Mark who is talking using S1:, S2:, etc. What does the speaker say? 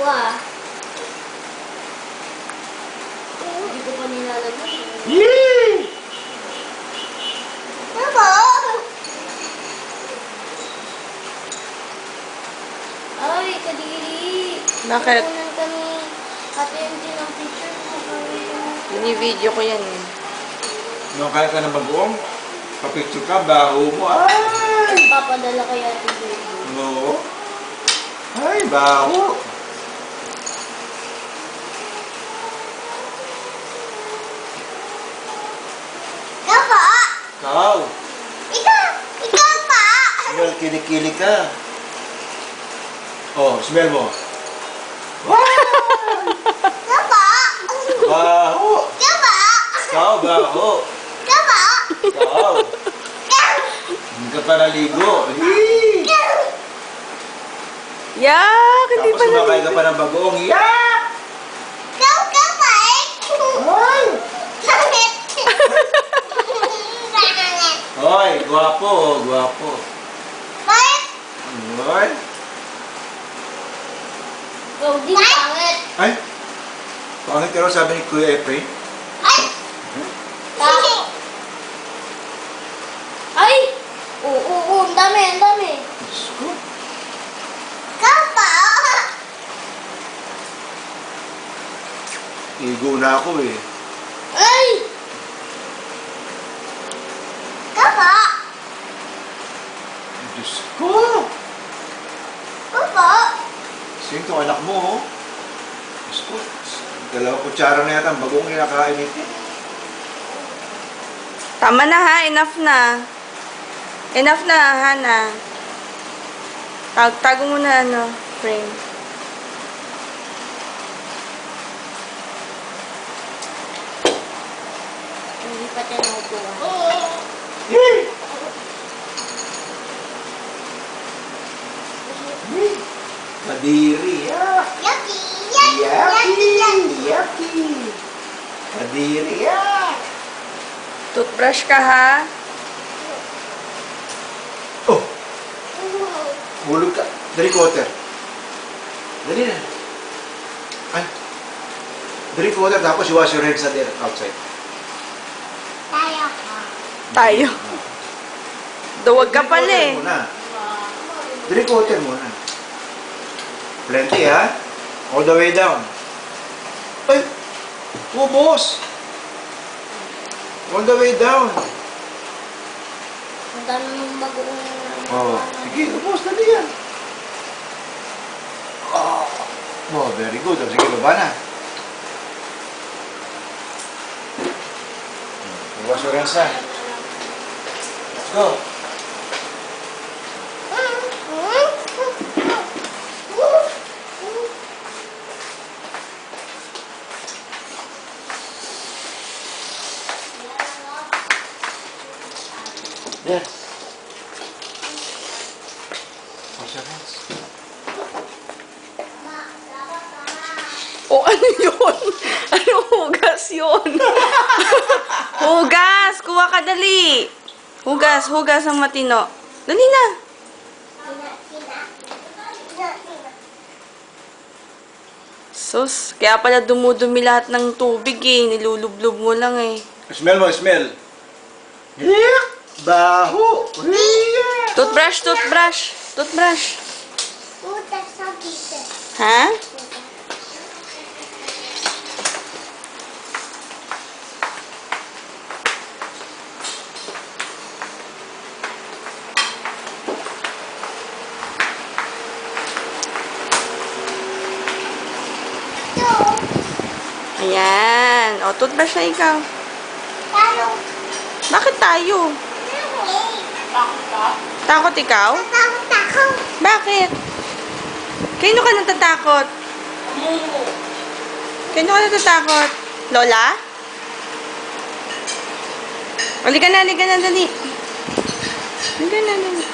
S1: ah. Hindi ko pa nilalagay.
S2: Yee!
S1: Papa! Ay, kadiri.
S3: Bakit?
S1: Kukunan kami. Ate yung ng picture mo.
S3: Bini-video ko yan eh.
S2: Nung kaya ka na mag-uong, papicture ka, baho mo. Ay!
S1: Papadala kay Ate Baby.
S2: Oo. Ay, baho.
S1: Ikaw pa!
S2: Ikaw.
S1: Ikaw pa!
S2: Smell, kilikili ka. Oh, smell mo. Wow!
S1: Ikaw pa!
S2: Baho.
S1: Ikaw pa!
S2: Ikaw, baho.
S1: Ikaw pa!
S2: Ikaw. Hindi ka pa naligo. Hee!
S3: Yak! Hindi
S2: Tapos
S3: pa
S2: sumakay ka pa ng bagoong. Yak!
S1: Ikaw pa eh!
S2: Ay!
S1: Bakit?
S2: Hoy, gwapo, oh, gwapo.
S1: Bakit?
S2: Hoy.
S1: Ikaw din pangit.
S2: Ay! Pangit ka raw, sabi ni Kuya Efrain.
S1: Ay! Bakit? Ay! Oo, ang dami, ang dami.
S2: Diyos ko.
S1: Ikaw pa!
S2: Igo na ako eh.
S1: Ay! Ikaw pa!
S2: Diyos ko.
S1: Ikaw pa!
S2: Sino itong anak mo, oh? Diyos ko. Dalawang kutsara na yata ang bagong kinakain nito.
S3: Tama na ha, enough na. Enough na, Hana. Tago mo na, frame.
S1: Hindi pa tayo naupuan.
S2: Yee! Kadiri, ah!
S1: Yucky!
S2: Yucky! Yucky! Kadiri, ah!
S3: Toothbrush ka ha.
S2: Oh! Hulog ka. Drink water. Dali na. Ay. Drink water, tapos you wash your hands outside.
S1: Tayo ka.
S3: Tayo. Duwag ka pala eh.
S2: Drink water muna. Plenty, ha? All the way down. Ay! Ubos! All the way down.
S1: Ang dami mong bagoong...
S2: Oh, sige, ubos. Dali yan. Oh, very good. Oh, sige, baba na. Wash your hands na. Let's go. There. Wash your hands.
S3: O ano yun? Ano hugas yun? Hugas! Kuha ka dali! Hugas ang matino. Dali na! Sus, kaya pala dumudumi lahat ng tubig eh. Nilulublob mo lang eh.
S2: Smell mo, smell. Yeah! Baho! Yeah!
S3: Toothbrush! Ha? Ayan. O, toothbrush na ikaw.
S1: Tayo.
S3: Bakit tayo? Takot ikaw?
S1: Takot ako.
S3: Bakit? Kanino ka natatakot? Kanino ka natatakot? Lola? Halika na, dali. Halika na, dali.